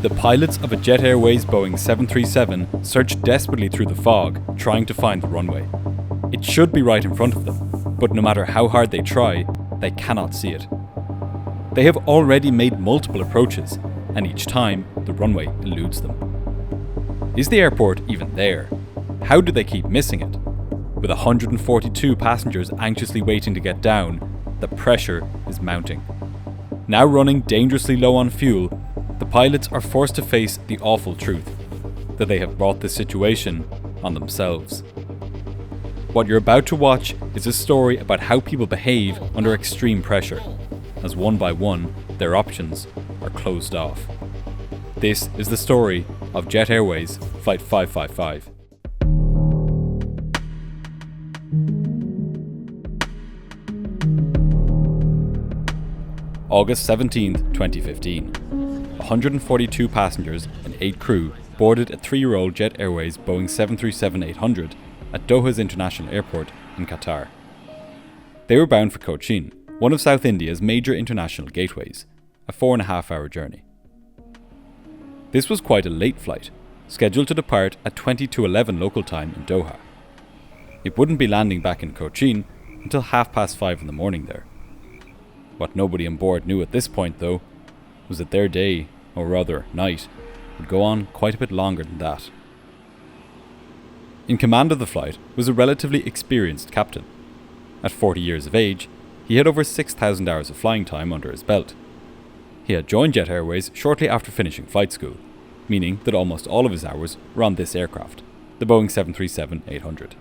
The pilots of a Jet Airways Boeing 737 search desperately through the fog, trying to find the runway. It should be right in front of them, but no matter how hard they try, they cannot see it. They have already made multiple approaches, and each time, the runway eludes them. Is the airport even there? How do they keep missing it? With 142 passengers anxiously waiting to get down, the pressure is mounting. Now running dangerously low on fuel, the pilots are forced to face the awful truth that they have brought this situation on themselves. What you're about to watch is a story about how people behave under extreme pressure, as one by one their options are closed off. This is the story of Jet Airways Flight 555. August 17th, 2015. 142 passengers and 8 crew boarded a 3-year-old Jet Airways Boeing 737-800 at Doha's International Airport in Qatar. They were bound for Cochin, one of South India's major international gateways, a 4.5-hour journey. This was quite a late flight, scheduled to depart at 20 to 11 local time in Doha. It wouldn't be landing back in Cochin until 5:30 in the morning there. What nobody on board knew at this point, though, was that their day, or rather night, would go on quite a bit longer than that. In command of the flight was a relatively experienced captain. At 40 years of age, he had over 6,000 hours of flying time under his belt. He had joined Jet Airways shortly after finishing flight school, meaning that almost all of his hours were on this aircraft, the Boeing 737-800.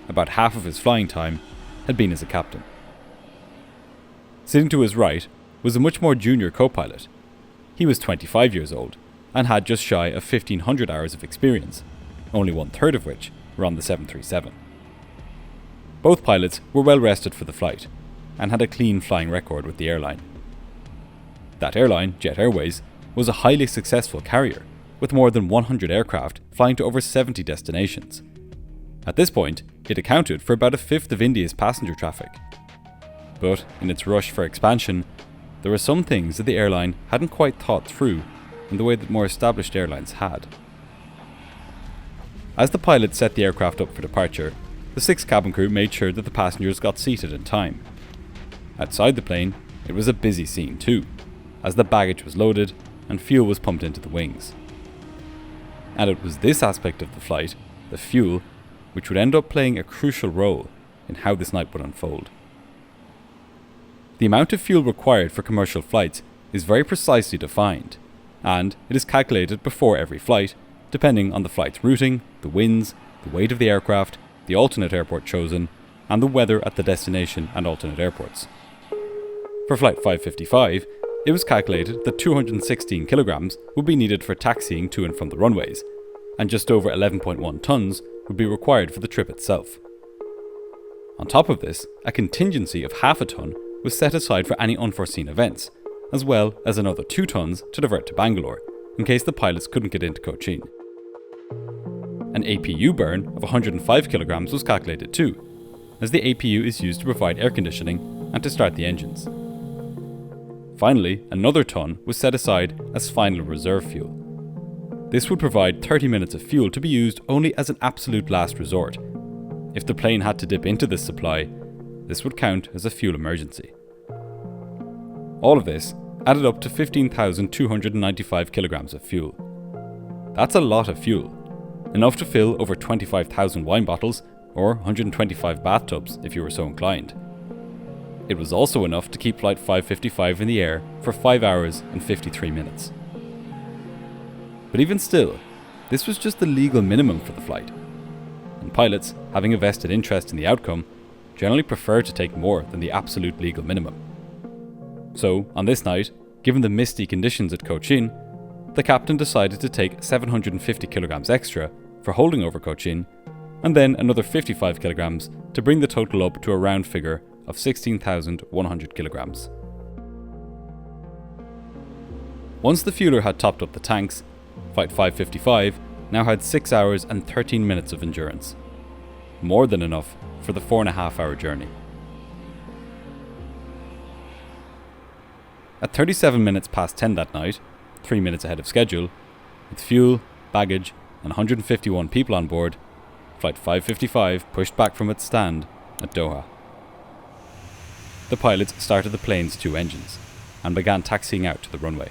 About half of his flying time had been as a captain. Sitting to his right was a much more junior co-pilot. He was 25 years old and had just shy of 1,500 hours of experience, only 1/3 of which were on the 737. Both pilots were well rested for the flight and had a clean flying record with the airline. That airline, Jet Airways, was a highly successful carrier with more than 100 aircraft flying to over 70 destinations. At this point, it accounted for about 1/5 of India's passenger traffic. But in its rush for expansion, there were some things that the airline hadn't quite thought through in the way that more established airlines had. As the pilots set the aircraft up for departure, the 6 cabin crew made sure that the passengers got seated in time. Outside the plane, it was a busy scene too, as the baggage was loaded and fuel was pumped into the wings. And it was this aspect of the flight, the fuel, which would end up playing a crucial role in how this night would unfold. The amount of fuel required for commercial flights is very precisely defined, and it is calculated before every flight, depending on the flight's routing, the winds, the weight of the aircraft, the alternate airport chosen, and the weather at the destination and alternate airports. For Flight 555, it was calculated that 216 kilograms would be needed for taxiing to and from the runways, and just over 11.1 tons would be required for the trip itself. On top of this, a contingency of 0.5 ton was set aside for any unforeseen events, as well as another 2 tons to divert to Bangalore, in case the pilots couldn't get into Cochin. An APU burn of 105 kilograms was calculated too, as the APU is used to provide air conditioning and to start the engines. Finally, another ton was set aside as final reserve fuel. This would provide 30 minutes of fuel to be used only as an absolute last resort. If the plane had to dip into this supply, this would count as a fuel emergency. All of this added up to 15,295 kilograms of fuel. That's a lot of fuel, enough to fill over 25,000 wine bottles or 125 bathtubs if you were so inclined. It was also enough to keep Flight 555 in the air for 5 hours and 53 minutes. But even still, this was just the legal minimum for the flight, and pilots, having a vested interest in the outcome, generally prefer to take more than the absolute legal minimum. So, on this night, given the misty conditions at Cochin, the captain decided to take 750 kilograms extra for holding over Cochin, and then another 55 kilograms to bring the total up to a round figure of 16,100 kilograms. Once the fueler had topped up the tanks, Flight 555 now had 6 hours and 13 minutes of endurance. More than enough for the 4.5-hour journey. At 37 minutes past 10 that night, 3 minutes ahead of schedule, with fuel, baggage, and 151 people on board, Flight 555 pushed back from its stand at Doha. The pilots started the plane's 2 engines and began taxiing out to the runway.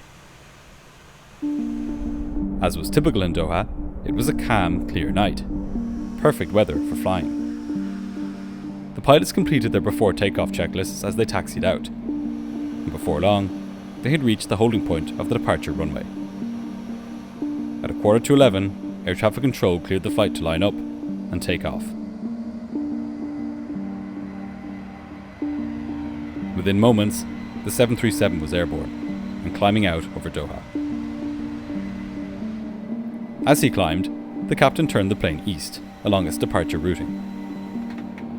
As was typical in Doha, it was a calm, clear night. Perfect weather for flying. The pilots completed their before takeoff checklists as they taxied out, and before long, they had reached the holding point of the departure runway. At 11:15, air traffic control cleared the flight to line up and take off. Within moments, the 737 was airborne and climbing out over Doha. As he climbed, the captain turned the plane east along its departure routing.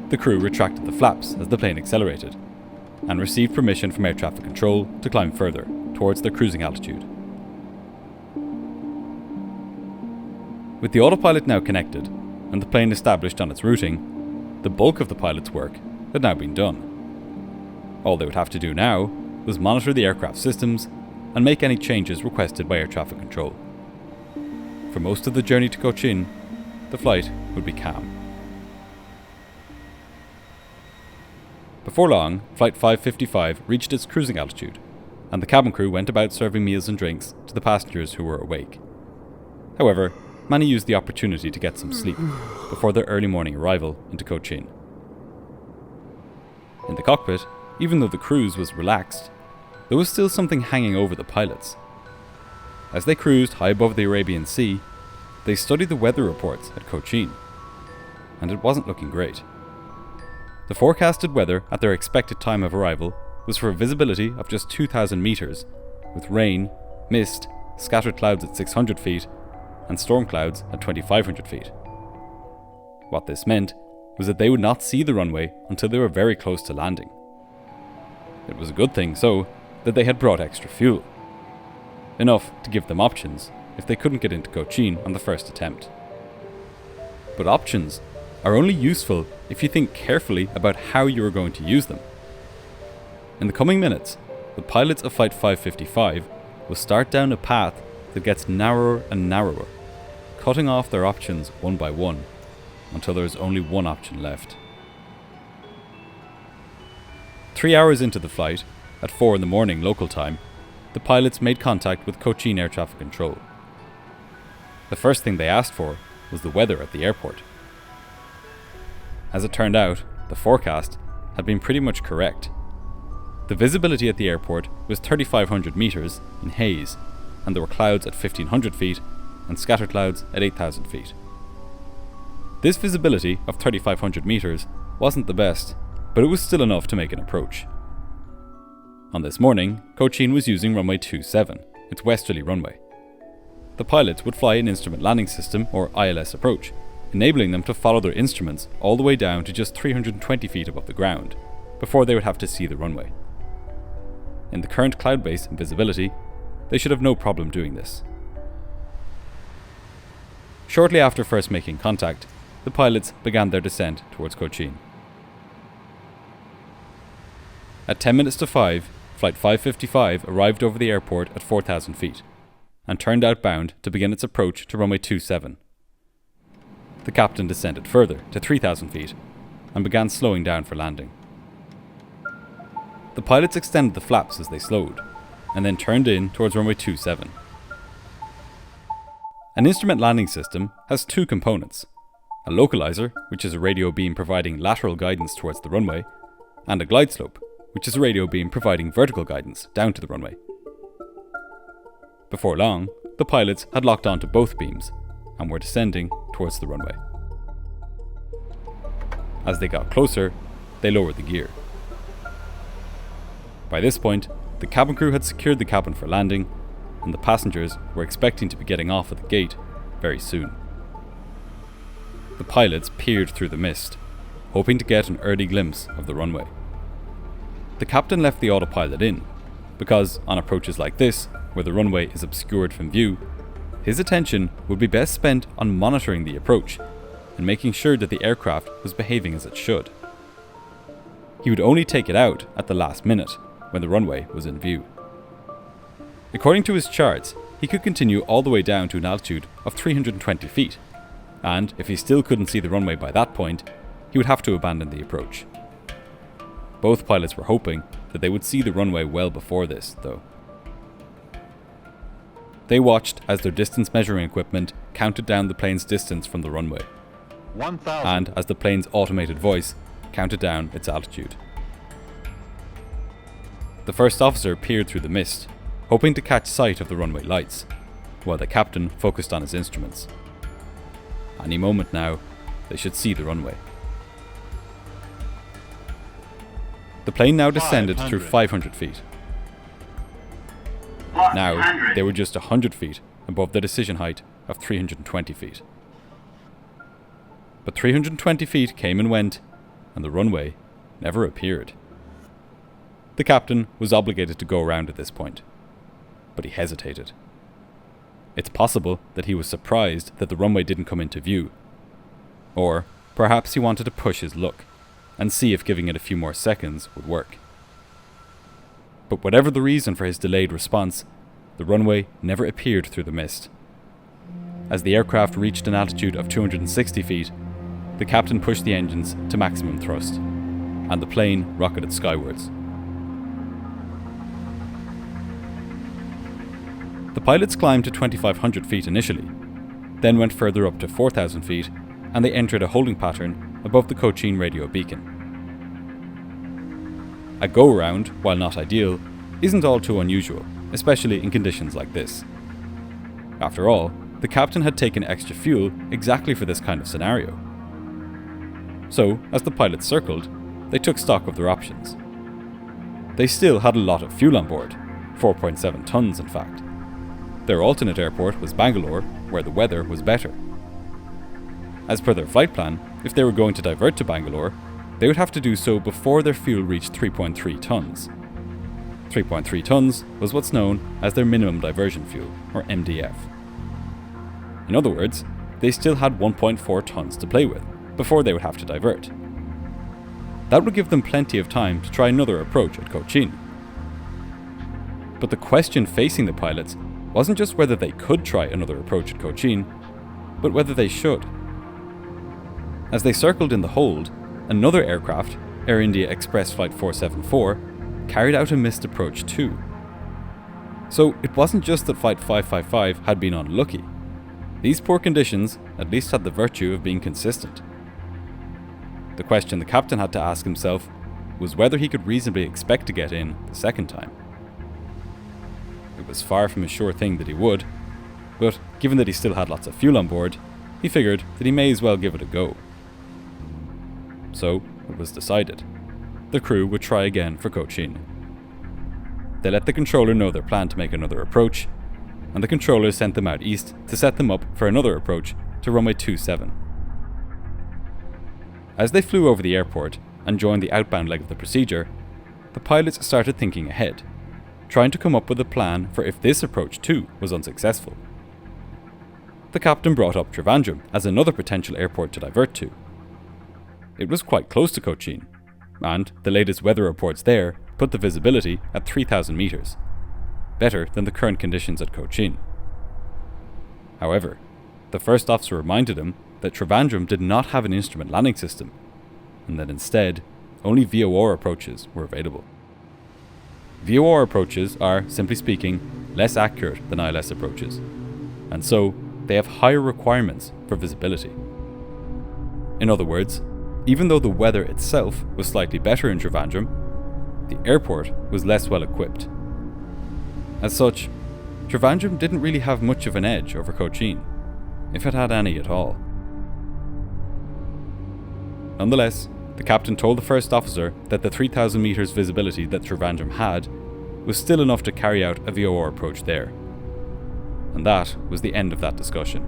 The crew retracted the flaps as the plane accelerated and received permission from air traffic control to climb further towards their cruising altitude. With the autopilot now connected and the plane established on its routing, the bulk of the pilot's work had now been done. All they would have to do now was monitor the aircraft systems and make any changes requested by air traffic control. For most of the journey to Cochin, the flight would be calm. Before long, Flight 555 reached its cruising altitude, and the cabin crew went about serving meals and drinks to the passengers who were awake. However, many used the opportunity to get some sleep before their early morning arrival into Cochin. In the cockpit, even though the cruise was relaxed, there was still something hanging over the pilots. As they cruised high above the Arabian Sea, they studied the weather reports at Cochin, and it wasn't looking great. The forecasted weather at their expected time of arrival was for a visibility of just 2,000 meters, with rain, mist, scattered clouds at 600 feet, and storm clouds at 2,500 feet. What this meant was that they would not see the runway until they were very close to landing. It was a good thing, so, that they had brought extra fuel. Enough to give them options if they couldn't get into Cochin on the first attempt. But options are only useful if you think carefully about how you are going to use them. In the coming minutes, the pilots of Flight 555 will start down a path that gets narrower and narrower, cutting off their options one by one, until there is only one option left. 3 hours into the flight, at 4 in the morning local time, the pilots made contact with Cochin Air Traffic Control. The first thing they asked for was the weather at the airport. As it turned out, the forecast had been pretty much correct. The visibility at the airport was 3,500 meters in haze, and there were clouds at 1,500 feet and scattered clouds at 8,000 feet. This visibility of 3,500 meters wasn't the best, but it was still enough to make an approach. On this morning, Cochin was using runway 27, its westerly runway. The pilots would fly an instrument landing system, or ILS approach, enabling them to follow their instruments all the way down to just 320 feet above the ground, before they would have to see the runway. In the current cloud base and visibility, they should have no problem doing this. Shortly after first making contact, the pilots began their descent towards Cochin. At 10 minutes to 5, Flight 555 arrived over the airport at 4,000 feet, and turned outbound to begin its approach to runway 27. The captain descended further to 3,000 feet, and began slowing down for landing. The pilots extended the flaps as they slowed, and then turned in towards runway 27. An instrument landing system has 2 components: a localizer, which is a radio beam providing lateral guidance towards the runway, and a glide slope, which is a radio beam providing vertical guidance down to the runway. Before long, the pilots had locked onto both beams and were descending towards the runway. As they got closer, they lowered the gear. By this point, the cabin crew had secured the cabin for landing, and the passengers were expecting to be getting off at the gate very soon. The pilots peered through the mist, hoping to get an early glimpse of the runway. The captain left the autopilot in, because on approaches like this, where the runway is obscured from view, his attention would be best spent on monitoring the approach and making sure that the aircraft was behaving as it should. He would only take it out at the last minute, when the runway was in view. According to his charts, he could continue all the way down to an altitude of 320 feet, and if he still couldn't see the runway by that point, he would have to abandon the approach. Both pilots were hoping that they would see the runway well before this, though. They watched as their distance measuring equipment counted down the plane's distance from the runway, 1,000. and as the plane's automated voice counted down its altitude. The first officer peered through the mist, hoping to catch sight of the runway lights, while the captain focused on his instruments. Any moment now, they should see the runway. The plane now descended through 500 feet. Now, they were just 100 feet above the decision height of 320 feet. But 320 feet came and went, and the runway never appeared. The captain was obligated to go around at this point, but he hesitated. It's possible that he was surprised that the runway didn't come into view, or perhaps he wanted to push his luck and see if giving it a few more seconds would work. But whatever the reason for his delayed response, the runway never appeared through the mist. As the aircraft reached an altitude of 260 feet, the captain pushed the engines to maximum thrust, and the plane rocketed skywards. The pilots climbed to 2,500 feet initially, then went further up to 4,000 feet, and they entered a holding pattern above the Cochin radio beacon. A go-around, while not ideal, isn't all too unusual, especially in conditions like this. After all, the captain had taken extra fuel exactly for this kind of scenario. So, as the pilots circled, they took stock of their options. They still had a lot of fuel on board, 4.7 tons in fact. Their alternate airport was Bangalore, where the weather was better. As per their flight plan, if they were going to divert to Bangalore, they would have to do so before their fuel reached 3.3 tons. 3.3 tons was what's known as their minimum diversion fuel, or MDF. In other words, they still had 1.4 tons to play with before they would have to divert. That would give them plenty of time to try another approach at Cochin. But the question facing the pilots wasn't just whether they could try another approach at Cochin, but whether they should. As they circled in the hold, another aircraft, Air India Express Flight 474, carried out a missed approach too. So it wasn't just that Flight 555 had been unlucky. These poor conditions at least had the virtue of being consistent. The question the captain had to ask himself was whether he could reasonably expect to get in the second time. It was far from a sure thing that he would, but given that he still had lots of fuel on board, he figured that he may as well give it a go. So it was decided. The crew would try again for Cochin. They let the controller know their plan to make another approach, and the controller sent them out east to set them up for another approach to runway 27. As they flew over the airport and joined the outbound leg of the procedure, the pilots started thinking ahead, trying to come up with a plan for if this approach too was unsuccessful. The captain brought up Trivandrum as another potential airport to divert to. It was quite close to Cochin, and the latest weather reports there put the visibility at 3,000 meters, better than the current conditions at Cochin. However, the first officer reminded him that Trivandrum did not have an instrument landing system, and that instead, only VOR approaches were available. VOR approaches are, simply speaking, less accurate than ILS approaches, and so they have higher requirements for visibility. In other words, even though the weather itself was slightly better in Trivandrum, the airport was less well equipped. As such, Trivandrum didn't really have much of an edge over Cochin, if it had any at all. Nonetheless, the captain told the first officer that the 3,000 meters visibility that Trivandrum had was still enough to carry out a VOR approach there. And that was the end of that discussion.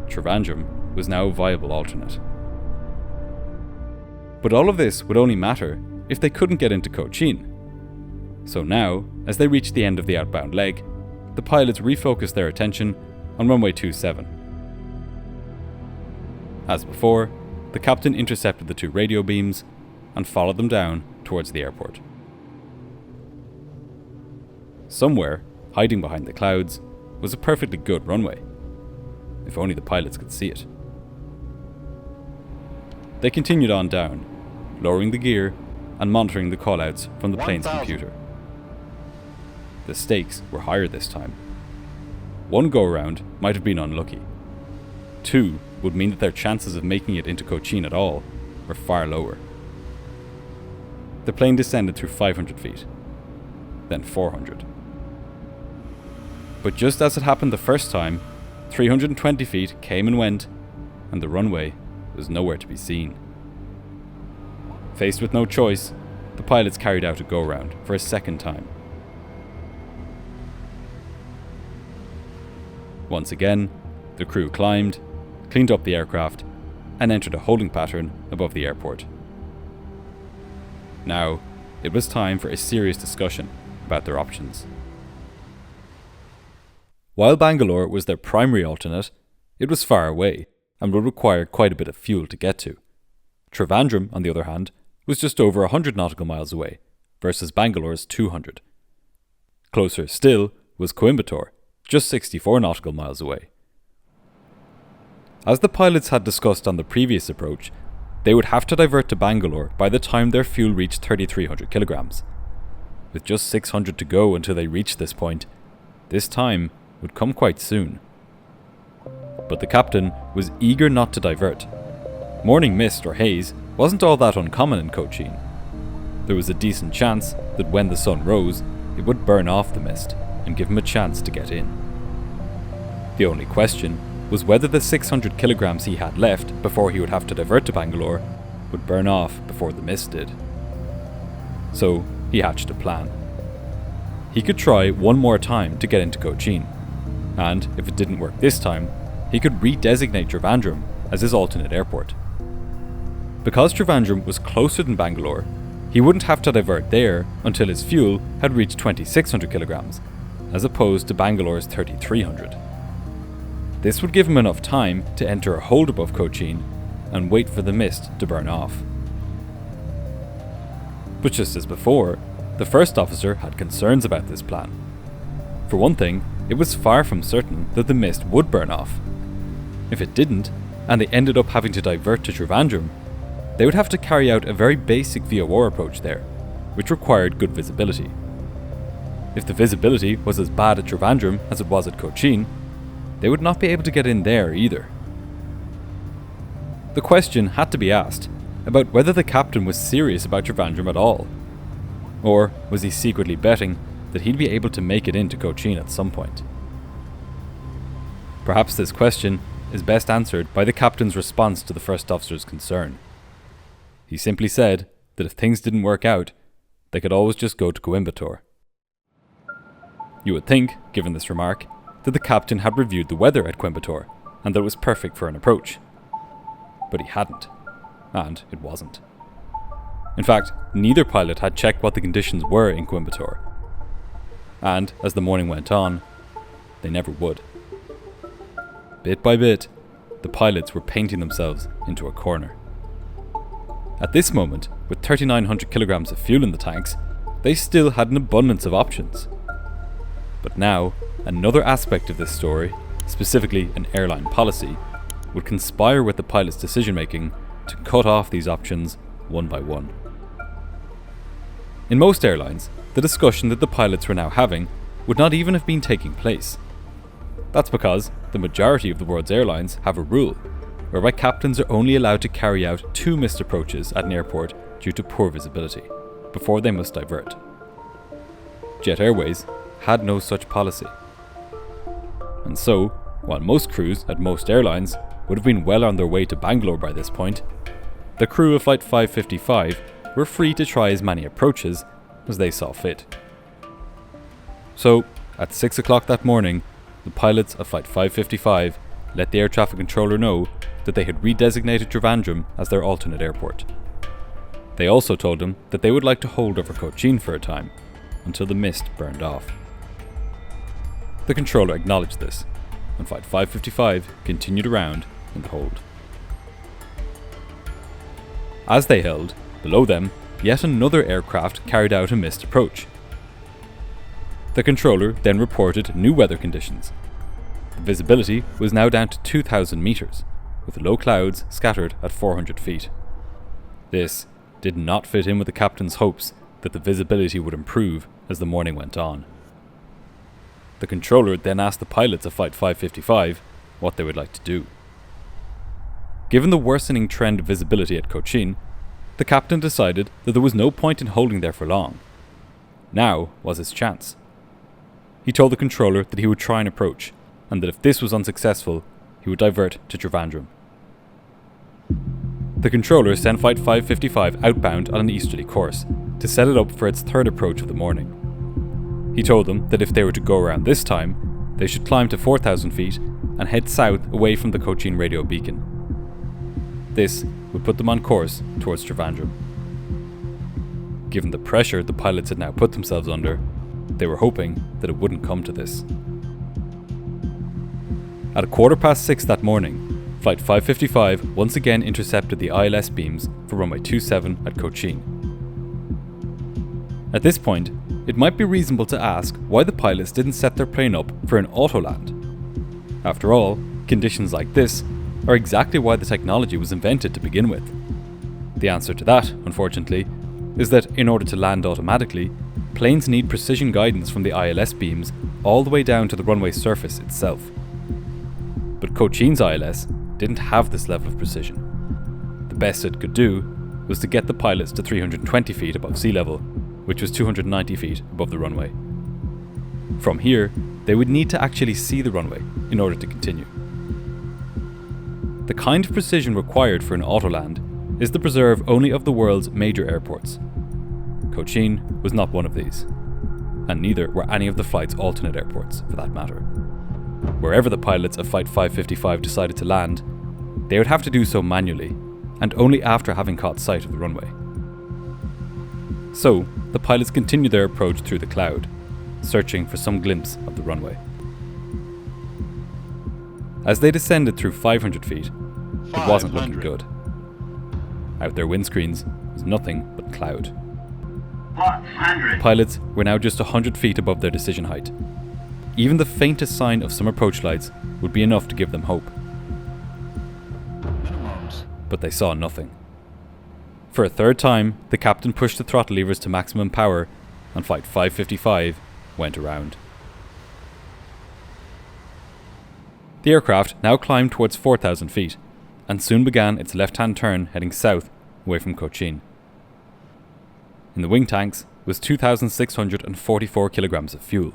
Trivandrum was now a viable alternate. But all of this would only matter if they couldn't get into Cochin. So now, as they reached the end of the outbound leg, the pilots refocused their attention on runway 27. As before, the captain intercepted the two radio beams and followed them down towards the airport. Somewhere, hiding behind the clouds, was a perfectly good runway, if only the pilots could see it. They continued on down, lowering the gear and monitoring the callouts from the plane's 1,000. computer. The stakes were higher this time. One go-around might have been unlucky. Two would mean that their chances of making it into Cochin at all were far lower. The plane descended through 500 feet, then 400. But just as it happened the first time, 320 feet came and went, and the runway was nowhere to be seen. Faced with no choice, the pilots carried out a go-round for a second time. Once again, the crew climbed, cleaned up the aircraft, and entered a holding pattern above the airport. Now, it was time for a serious discussion about their options. While Bangalore was their primary alternate, it was far away and would require quite a bit of fuel to get to. Trivandrum, on the other hand, was just over 100 nautical miles away, versus Bangalore's 200. Closer still was Coimbatore, just 64 nautical miles away. As the pilots had discussed on the previous approach, they would have to divert to Bangalore by the time their fuel reached 3,300 kilograms. With just 600 to go until they reached this point, this time would come quite soon. But the captain was eager not to divert. Morning mist or haze wasn't all that uncommon in Cochin. There was a decent chance that when the sun rose, it would burn off the mist and give him a chance to get in. The only question was whether the 600 kilograms he had left before he would have to divert to Bangalore would burn off before the mist did. So he hatched a plan. He could try one more time to get into Cochin, and if it didn't work this time, he could redesignate Trivandrum as his alternate airport. Because Trivandrum was closer than Bangalore, he wouldn't have to divert there until his fuel had reached 2,600 kilograms, as opposed to Bangalore's 3,300. This would give him enough time to enter a hold above Cochin and wait for the mist to burn off. But just as before, the first officer had concerns about this plan. For one thing, it was far from certain that the mist would burn off. If it didn't, and they ended up having to divert to Trivandrum, they would have to carry out a very basic VOR approach there, which required good visibility. If the visibility was as bad at Trivandrum as it was at Cochin, they would not be able to get in there either. The question had to be asked about whether the captain was serious about Trivandrum at all, or was he secretly betting that he'd be able to make it into Cochin at some point. Perhaps this question is best answered by the captain's response to the first officer's concern. He simply said that if things didn't work out, they could always just go to Coimbatore. You would think, given this remark, that the captain had reviewed the weather at Coimbatore and that it was perfect for an approach. But he hadn't, and it wasn't. In fact, neither pilot had checked what the conditions were in Coimbatore. And as the morning went on, they never would. Bit by bit, the pilots were painting themselves into a corner. At this moment, with 3,900 kilograms of fuel in the tanks, they still had an abundance of options. But now, another aspect of this story, specifically an airline policy, would conspire with the pilot's decision-making to cut off these options one by one. In most airlines, the discussion that the pilots were now having would not even have been taking place. That's because the majority of the world's airlines have a rule whereby captains are only allowed to carry out 2 missed approaches at an airport due to poor visibility, before they must divert. Jet Airways had no such policy. And so, while most crews at most airlines would have been well on their way to Bangalore by this point, the crew of Flight 555 were free to try as many approaches as they saw fit. So, at 6 o'clock that morning, the pilots of Flight 555 let the air traffic controller know that they had redesignated Trivandrum as their alternate airport. They also told him that they would like to hold over Cochin for a time, until the mist burned off. The controller acknowledged this, and Flight 555 continued around in the hold. As they held, below them, yet another aircraft carried out a missed approach. The controller then reported new weather conditions. The visibility was now down to 2,000 meters, with low clouds scattered at 400 feet. This did not fit in with the captain's hopes that the visibility would improve as the morning went on. The controller then asked the pilots of Flight 555 what they would like to do. Given the worsening trend of visibility at Cochin, the captain decided that there was no point in holding there for long. Now was his chance. He told the controller that he would try an approach, and that if this was unsuccessful, he would divert to Trivandrum. The controller sent Flight 555 outbound on an easterly course to set it up for its third approach of the morning. He told them that if they were to go around this time, they should climb to 4,000 feet and head south away from the Cochin radio beacon. This would put them on course towards Trivandrum. Given the pressure the pilots had now put themselves under, they were hoping that it wouldn't come to this. At 6:15 that morning, Flight 555 once again intercepted the ILS beams for runway 27 at Cochin. At this point, it might be reasonable to ask why the pilots didn't set their plane up for an autoland. After all, conditions like this are exactly why the technology was invented to begin with. The answer to that, unfortunately, is that in order to land automatically, planes need precision guidance from the ILS beams all the way down to the runway surface itself. But Cochin's ILS didn't have this level of precision. The best it could do was to get the pilots to 320 feet above sea level, which was 290 feet above the runway. From here, they would need to actually see the runway in order to continue. The kind of precision required for an autoland is the preserve only of the world's major airports. Cochin was not one of these, and neither were any of the flight's alternate airports, for that matter. Wherever the pilots of Flight 555 decided to land, they would have to do so manually, and only after having caught sight of the runway. So, the pilots continued their approach through the cloud, searching for some glimpse of the runway. As they descended through 500 feet, it wasn't looking good. Out their windscreens was nothing but cloud. 100. Pilots were now just 100 feet above their decision height. Even the faintest sign of some approach lights would be enough to give them hope. But they saw nothing. For a third time, the captain pushed the throttle levers to maximum power, and Flight 555 went around. The aircraft now climbed towards 4,000 feet, and soon began its left-hand turn heading south away from Cochin. In the wing tanks was 2,644 kilograms of fuel,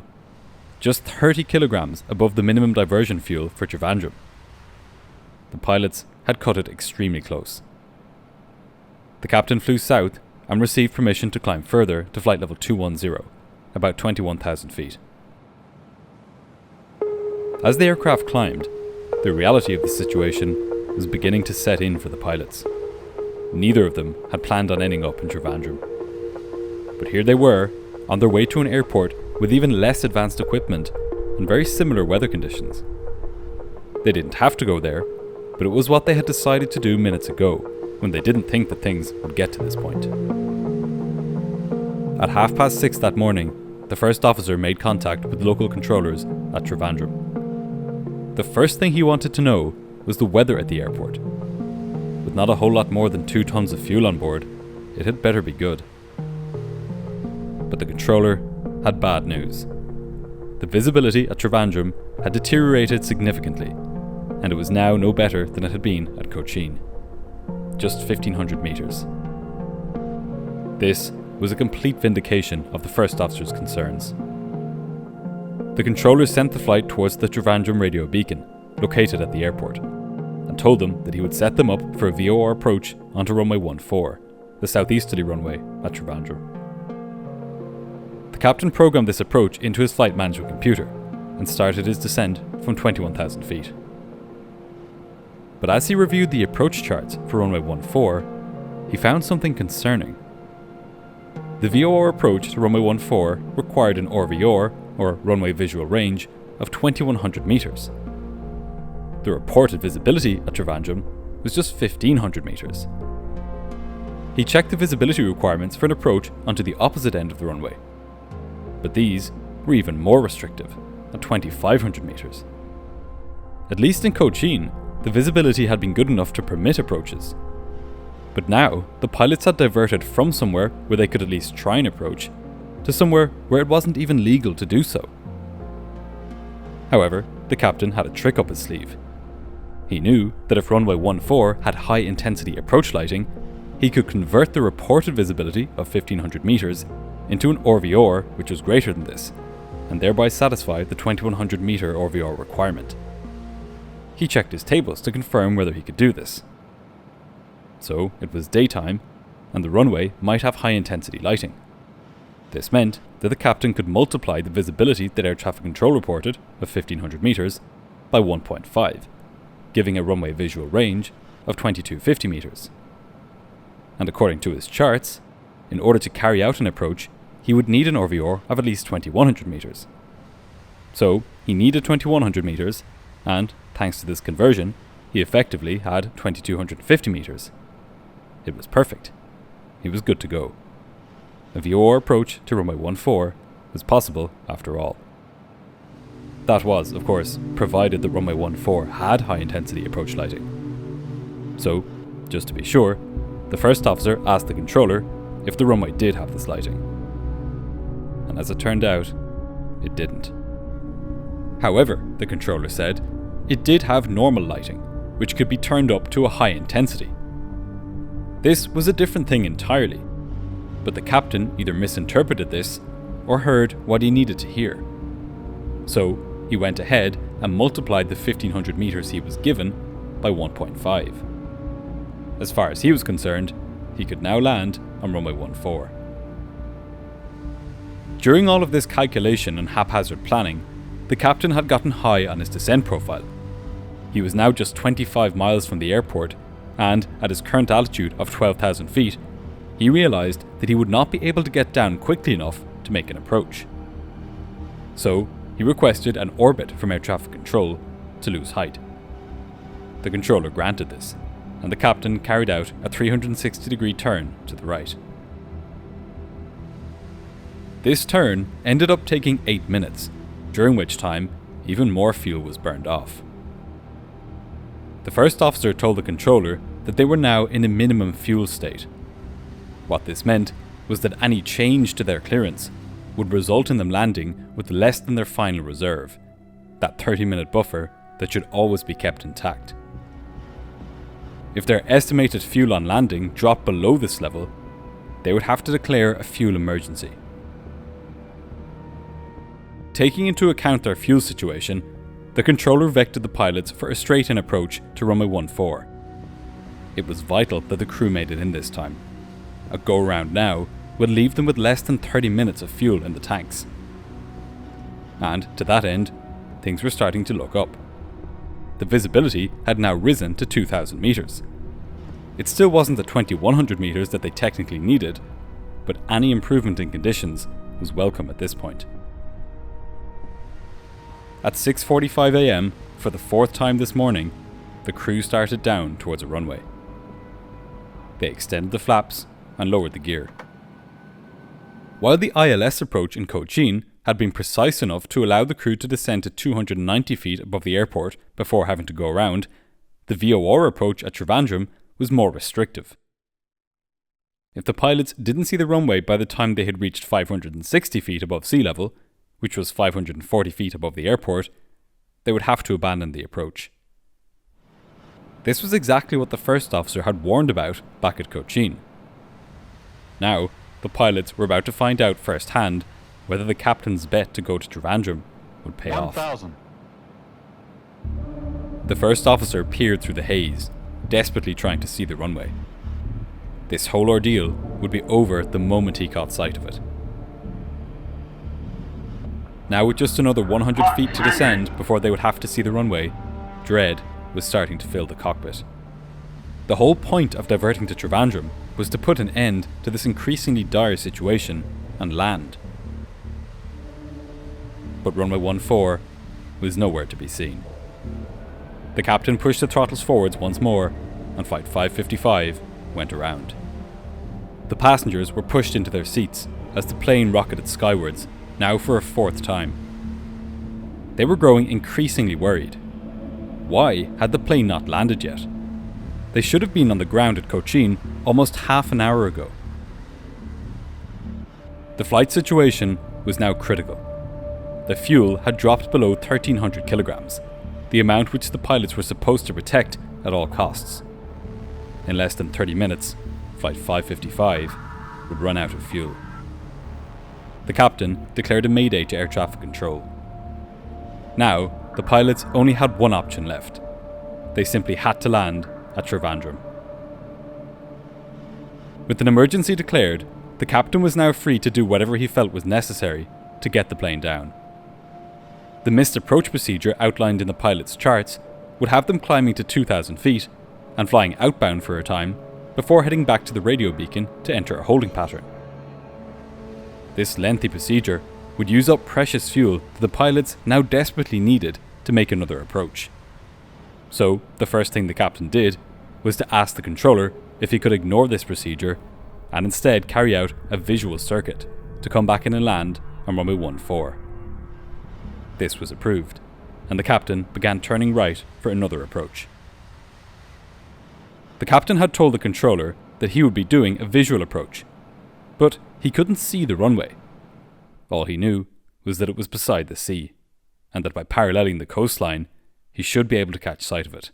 just 30 kilograms above the minimum diversion fuel for Trivandrum. The pilots had cut it extremely close. The captain flew south and received permission to climb further to flight level 210, about 21,000 feet. As the aircraft climbed, the reality of the situation was beginning to set in for the pilots. Neither of them had planned on ending up in Trivandrum. But here they were, on their way to an airport with even less advanced equipment and very similar weather conditions. They didn't have to go there, but it was what they had decided to do minutes ago, when they didn't think that things would get to this point. At 6:30 that morning, the first officer made contact with local controllers at Trivandrum. The first thing he wanted to know was the weather at the airport. With not a whole lot more than 2 tons of fuel on board, it had better be good. But the controller had bad news. The visibility at Trivandrum had deteriorated significantly, and it was now no better than it had been at Cochin. Just 1,500 meters. This was a complete vindication of the first officer's concerns. The controller sent the flight towards the Trivandrum radio beacon, located at the airport, and told them that he would set them up for a VOR approach onto runway 14, the southeasterly runway at Trivandrum. The captain programmed this approach into his flight management computer and started his descent from 21,000 feet. But as he reviewed the approach charts for runway 14, he found something concerning. The VOR approach to runway 14 required an RVR, or runway visual range, of 2,100 meters. The reported visibility at Trivandrum was just 1,500 meters. He checked the visibility requirements for an approach onto the opposite end of the runway, but these were even more restrictive, at 2,500 metres. At least in Cochin, the visibility had been good enough to permit approaches. But now, the pilots had diverted from somewhere where they could at least try and approach, to somewhere where it wasn't even legal to do so. However, the captain had a trick up his sleeve. He knew that if runway 14 had high-intensity approach lighting, he could convert the reported visibility of 1,500 metres into an RVR which was greater than this, and thereby satisfy the 2,100 metre RVR requirement. He checked his tables to confirm whether he could do this. So, it was daytime, and the runway might have high-intensity lighting. This meant that the captain could multiply the visibility that air traffic control reported of 1,500 metres by 1.5, giving a runway visual range of 2,250 metres. And according to his charts, in order to carry out an approach, he would need an RVR of at least 2,100 metres. So, he needed 2,100 metres, and, thanks to this conversion, he effectively had 2,250 metres. It was perfect. He was good to go. A VOR approach to runway 14 was possible after all. That was, of course, provided the runway 14 had high-intensity approach lighting. So, just to be sure, the first officer asked the controller if the runway did have this lighting. And as it turned out, it didn't. However, the controller said, it did have normal lighting, which could be turned up to a high intensity. This was a different thing entirely, but the captain either misinterpreted this or heard what he needed to hear. So, he went ahead and multiplied the 1,500 metres he was given by 1.5. As far as he was concerned, he could now land on runway 14. During all of this calculation and haphazard planning, the captain had gotten high on his descent profile. He was now just 25 miles from the airport, and at his current altitude of 12,000 feet, he realised that he would not be able to get down quickly enough to make an approach. So, he requested an orbit from air traffic control to lose height. The controller granted this, and the captain carried out a 360-degree turn to the right. This turn ended up taking 8 minutes, during which time even more fuel was burned off. The first officer told the controller that they were now in a minimum fuel state. What this meant was that any change to their clearance would result in them landing with less than their final reserve, that 30-minute buffer that should always be kept intact. If their estimated fuel on landing dropped below this level, they would have to declare a fuel emergency. Taking into account their fuel situation, the controller vectored the pilots for a straight-in approach to runway 14. It was vital that the crew made it in this time. A go-around now would leave them with less than 30 minutes of fuel in the tanks. And to that end, things were starting to look up. The visibility had now risen to 2,000 metres. It still wasn't the 2,100 metres that they technically needed, but any improvement in conditions was welcome at this point. At 6:45 AM, for the fourth time this morning, the crew started down towards a runway. They extended the flaps and lowered the gear. While the ILS approach in Cochin had been precise enough to allow the crew to descend to 290 feet above the airport before having to go around, the VOR approach at Trivandrum was more restrictive. If the pilots didn't see the runway by the time they had reached 560 feet above sea level, which was 540 feet above the airport, they would have to abandon the approach. This was exactly what the first officer had warned about back at Cochin. Now, the pilots were about to find out firsthand whether the captain's bet to go to Trivandrum would pay 1,000. off. The first officer peered through the haze, desperately trying to see the runway. This whole ordeal would be over the moment he caught sight of it. Now with just another 100 feet to descend before they would have to see the runway, dread was starting to fill the cockpit. The whole point of diverting to Trivandrum was to put an end to this increasingly dire situation and land. But runway 14 was nowhere to be seen. The captain pushed the throttles forwards once more, and Flight 555 went around. The passengers were pushed into their seats as the plane rocketed skywards, now for a fourth time. They were growing increasingly worried. Why had the plane not landed yet? They should have been on the ground at Cochin almost half an hour ago. The flight situation was now critical. The fuel had dropped below 1,300 kilograms, the amount which the pilots were supposed to protect at all costs. In less than 30 minutes, Flight 555 would run out of fuel. The captain declared a mayday to air traffic control. Now, the pilots only had one option left. They simply had to land at Trivandrum. With an emergency declared, the captain was now free to do whatever he felt was necessary to get the plane down. The missed approach procedure outlined in the pilot's charts would have them climbing to 2,000 feet and flying outbound for a time before heading back to the radio beacon to enter a holding pattern. This lengthy procedure would use up precious fuel that the pilots now desperately needed to make another approach. So, the first thing the captain did was to ask the controller if he could ignore this procedure and instead carry out a visual circuit to come back in and land on runway 14. This was approved, and the captain began turning right for another approach. The captain had told the controller that he would be doing a visual approach, but he couldn't see the runway. All he knew was that it was beside the sea, and that by paralleling the coastline, he should be able to catch sight of it.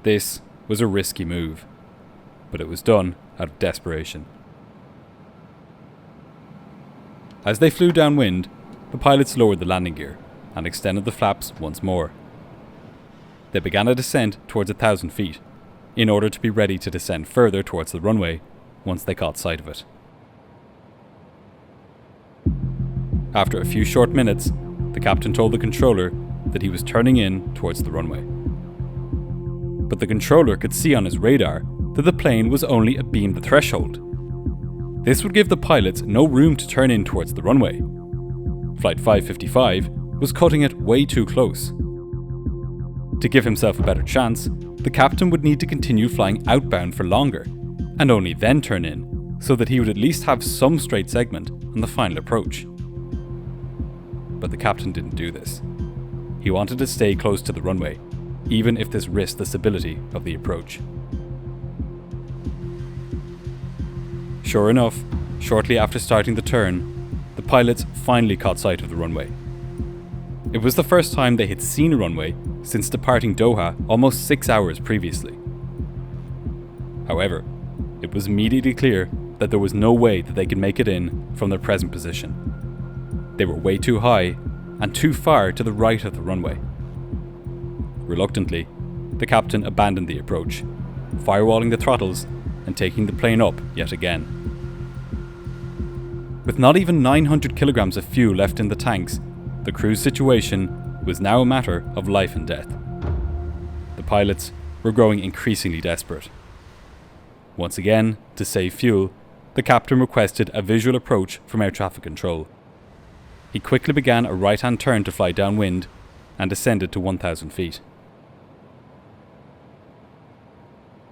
This was a risky move, but it was done out of desperation. As they flew downwind, the pilots lowered the landing gear and extended the flaps once more. They began a descent towards 1,000 feet, in order to be ready to descend further towards the runway once they caught sight of it. After a few short minutes, the captain told the controller that he was turning in towards the runway. But the controller could see on his radar that the plane was only abeam the threshold. This would give the pilots no room to turn in towards the runway. Flight 555 was cutting it way too close. To give himself a better chance, the captain would need to continue flying outbound for longer, and only then turn in, so that he would at least have some straight segment on the final approach. But the captain didn't do this. He wanted to stay close to the runway, even if this risked the stability of the approach. Sure enough, shortly after starting the turn, the pilots finally caught sight of the runway. It was the first time they had seen a runway since departing Doha almost 6 hours previously. However, it was immediately clear that there was no way that they could make it in from their present position. They were way too high and too far to the right of the runway. Reluctantly, the captain abandoned the approach, firewalling the throttles and taking the plane up yet again. With not even 900 kilograms of fuel left in the tanks, the crew's situation was now a matter of life and death. The pilots were growing increasingly desperate. Once again, to save fuel, the captain requested a visual approach from air traffic control. He quickly began a right-hand turn to fly downwind and descended to 1,000 feet.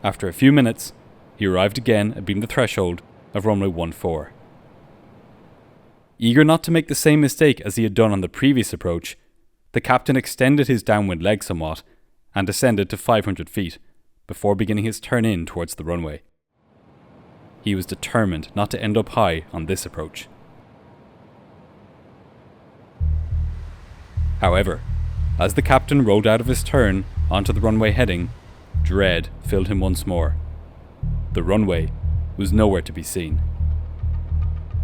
After a few minutes, he arrived again abeam the threshold of runway 14. Eager not to make the same mistake as he had done on the previous approach, the captain extended his downwind leg somewhat and descended to 500 feet before beginning his turn in towards the runway. He was determined not to end up high on this approach. However, as the captain rolled out of his turn onto the runway heading, dread filled him once more. The runway was nowhere to be seen.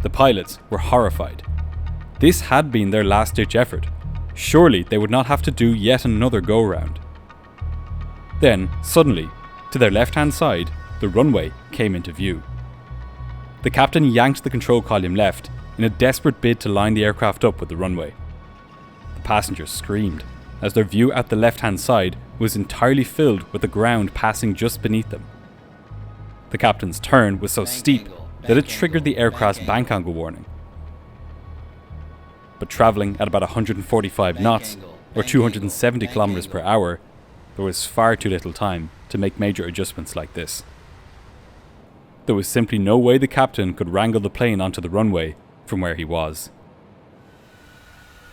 The pilots were horrified. This had been their last-ditch effort. Surely they would not have to do yet another go-round. Then, suddenly, to their left-hand side, the runway came into view. The captain yanked the control column left in a desperate bid to line the aircraft up with the runway. The passengers screamed, as their view at the left-hand side was entirely filled with the ground passing just beneath them. The captain's turn was so steep that it triggered the aircraft's bank angle warning. But travelling at about 145 knots, or 270 kilometers per hour, there was far too little time to make major adjustments like this. There was simply no way the captain could wrangle the plane onto the runway from where he was.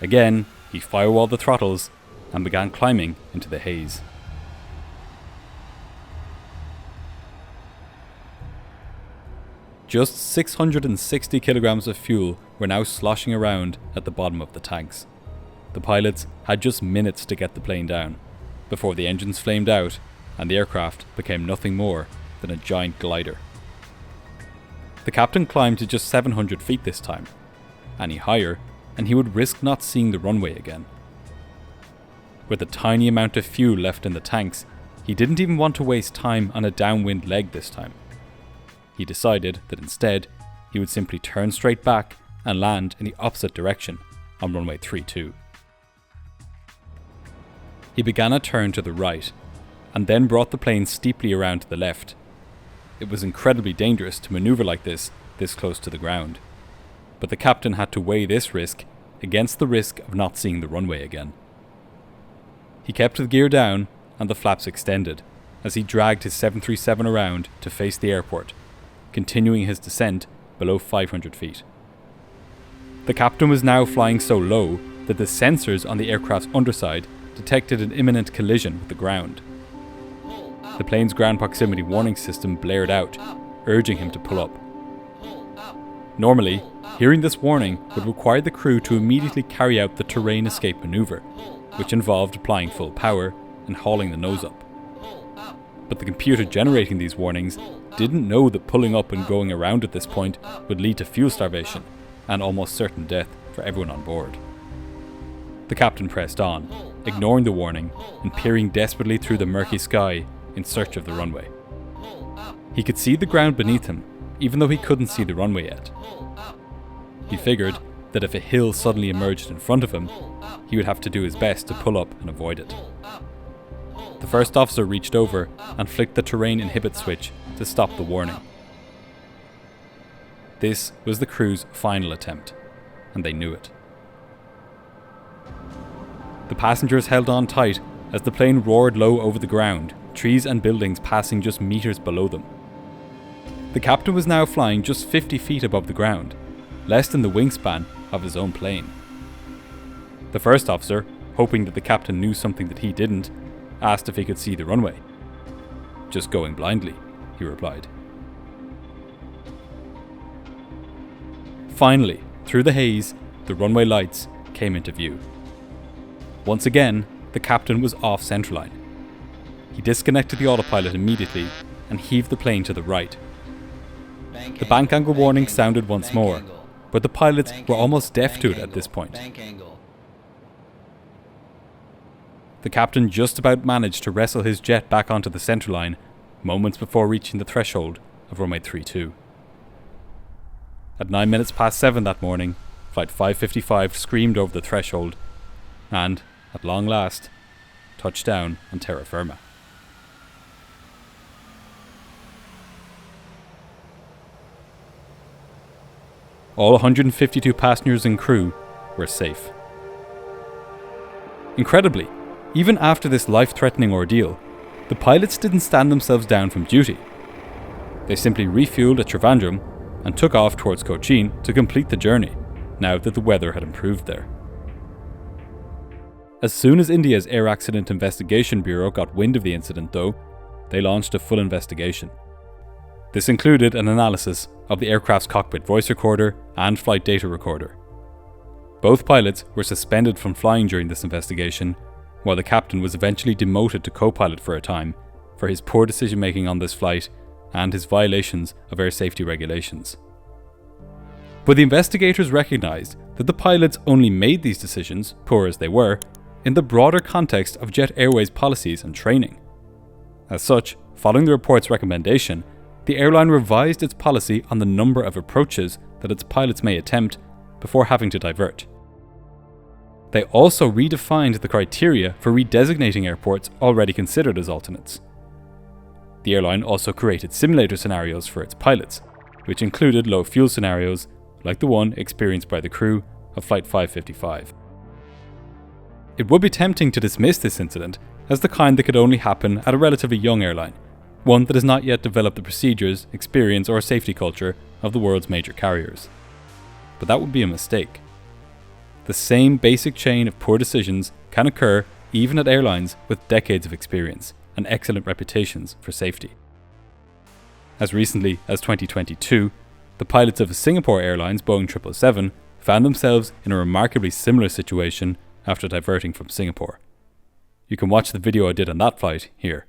Again, he firewalled the throttles and began climbing into the haze. Just 660 kilograms of fuel were now sloshing around at the bottom of the tanks. The pilots had just minutes to get the plane down, before the engines flamed out and the aircraft became nothing more than a giant glider. The captain climbed to just 700 feet this time. Any higher, and he would risk not seeing the runway again. With a tiny amount of fuel left in the tanks, he didn't even want to waste time on a downwind leg this time. He decided that instead, he would simply turn straight back and land in the opposite direction on runway 32. He began a turn to the right, and then brought the plane steeply around to the left. It was incredibly dangerous to maneuver like this close to the ground, but the captain had to weigh this risk against the risk of not seeing the runway again. He kept the gear down and the flaps extended as he dragged his 737 around to face the airport, continuing his descent below 500 feet. The captain was now flying so low that the sensors on the aircraft's underside detected an imminent collision with the ground. The plane's ground proximity warning system blared out, urging him to pull up. Normally, hearing this warning would require the crew to immediately carry out the terrain escape maneuver, which involved applying full power and hauling the nose up. But the computer generating these warnings didn't know that pulling up and going around at this point would lead to fuel starvation and almost certain death for everyone on board. The captain pressed on, ignoring the warning and peering desperately through the murky sky in search of the runway. He could see the ground beneath him, even though he couldn't see the runway yet. He figured that if a hill suddenly emerged in front of him, he would have to do his best to pull up and avoid it. The first officer reached over and flicked the terrain inhibit switch to stop the warning. This was the crew's final attempt, and they knew it. The passengers held on tight as the plane roared low over the ground, trees and buildings passing just meters below them. The captain was now flying just 50 feet above the ground, less than the wingspan of his own plane. The first officer, hoping that the captain knew something that he didn't, asked if he could see the runway. "Just going blindly," he replied. Finally, through the haze, the runway lights came into view. Once again, the captain was off centerline. He disconnected the autopilot immediately and heaved the plane to the right. The bank angle warning sounded once more, but the pilots were almost deaf to it at this point. The captain just about managed to wrestle his jet back onto the centerline moments before reaching the threshold of runway 32. At 9 minutes past 7 that morning, flight 555 screamed over the threshold and, at long last, touched down on terra firma. All 152 passengers and crew were safe. Incredibly, even after this life-threatening ordeal, the pilots didn't stand themselves down from duty. They simply refueled at Trivandrum and took off towards Cochin to complete the journey, now that the weather had improved there. As soon as India's Air Accident Investigation Bureau got wind of the incident, though, they launched a full investigation. This included an analysis of the aircraft's cockpit voice recorder and flight data recorder. Both pilots were suspended from flying during this investigation, while the captain was eventually demoted to co-pilot for a time for his poor decision-making on this flight and his violations of air safety regulations. But the investigators recognised that the pilots only made these decisions, poor as they were, in the broader context of Jet Airways policies and training. As such, following the report's recommendation, the airline revised its policy on the number of approaches that its pilots may attempt before having to divert. They also redefined the criteria for redesignating airports already considered as alternates. The airline also created simulator scenarios for its pilots, which included low fuel scenarios like the one experienced by the crew of Flight 555. It would be tempting to dismiss this incident as the kind that could only happen at a relatively young airline, one that has not yet developed the procedures, experience or safety culture of the world's major carriers. But that would be a mistake. The same basic chain of poor decisions can occur even at airlines with decades of experience and excellent reputations for safety. As recently as 2022, the pilots of a Singapore Airlines Boeing 777 found themselves in a remarkably similar situation after diverting from Singapore. You can watch the video I did on that flight here.